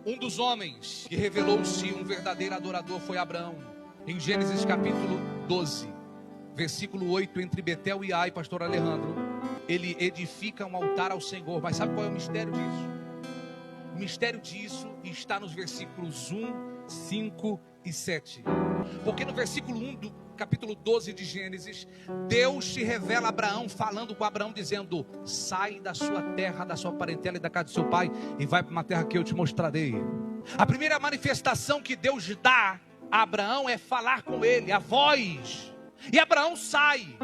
Um dos homens que revelou-se um verdadeiro adorador foi Abraão. Em Gênesis capítulo 12, versículo 8, entre Betel e Ai, pastor Alejandro, ele edifica um altar ao Senhor. Mas sabe qual é o mistério disso? O mistério disso está nos versículos 1, 5 e 7. Porque no versículo 1 do capítulo 12 de Gênesis, Deus se revela a Abraão, falando com Abraão, dizendo: sai da sua terra, da sua parentela e da casa do seu pai, e vai para uma terra que eu te mostrarei. A primeira manifestação que Deus dá a Abraão é falar com ele, a voz. E Abraão sai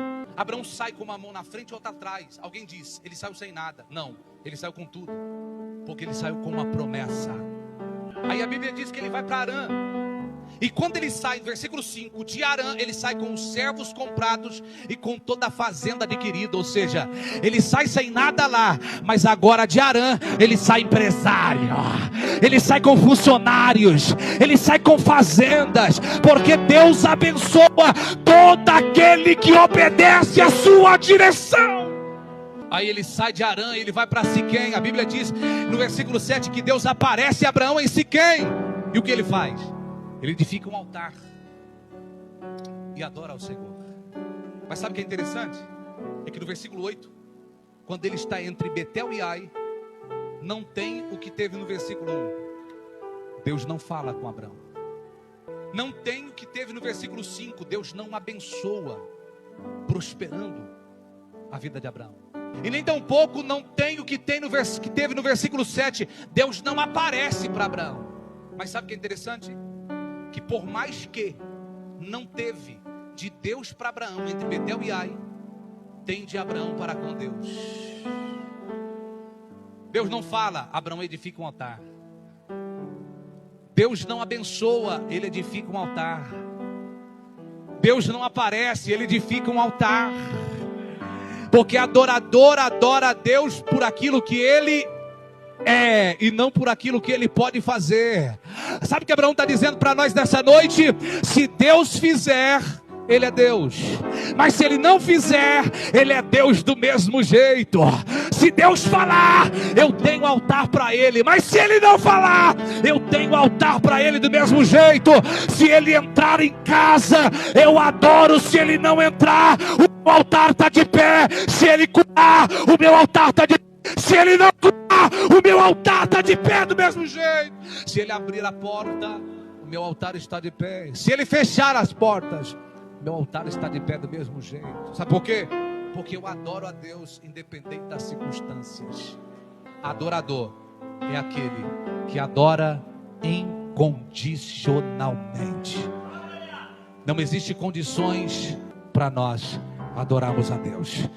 com uma mão na frente e outra atrás. Alguém diz, ele saiu sem nada. Não, ele saiu com tudo, porque ele saiu com uma promessa. Aí a Bíblia diz que ele vai para Harã. E quando ele sai, versículo 5, de Harã, ele sai com os servos comprados e com toda a fazenda adquirida. Ou seja, ele sai sem nada lá, mas agora de Harã, ele sai empresário. Ele sai com funcionários, ele sai com fazendas, porque Deus abençoa todo aquele que obedece à sua direção. Aí ele sai de Harã, ele vai para Siquém. A Bíblia diz no versículo 7 que Deus aparece a Abraão em Siquém. E o que ele faz? Ele edifica um altar e adora ao Senhor. Mas sabe o que é interessante? É que no versículo 8, quando ele está entre Betel e Ai, não tem o que teve no versículo 1. Deus não fala com Abraão. Não tem o que teve no versículo 5. Deus não abençoa, prosperando a vida de Abraão. E nem tampouco não tem o que teve no versículo 7. Deus não aparece para Abraão. Mas sabe o que é interessante? Que por mais que não teve de Deus para Abraão entre Betel e Ai, tem de Abraão para com Deus. Deus não fala, Abraão edifica um altar. Deus não abençoa, ele edifica um altar. Deus não aparece, ele edifica um altar. Porque adorador adora a Deus por aquilo que ele é e não por aquilo que ele pode fazer. Sabe o que Abraão está dizendo para nós nessa noite? Se Deus fizer, ele é Deus. Mas se ele não fizer, ele é Deus do mesmo jeito. Se Deus falar, eu tenho altar para ele. Mas se ele não falar, eu tenho altar para ele do mesmo jeito. Se ele entrar em casa, eu adoro. Se ele não entrar, o meu altar está de pé. Se ele curar, o meu altar está de pé. Se ele não curar, o meu altar está de pé do mesmo jeito. Se ele abrir a porta, o meu altar está de pé. Se ele fechar as portas, meu altar está de pé do mesmo jeito. Sabe por quê? Porque eu adoro a Deus independente das circunstâncias. Adorador é aquele que adora incondicionalmente. Não existe condições para nós adorarmos a Deus.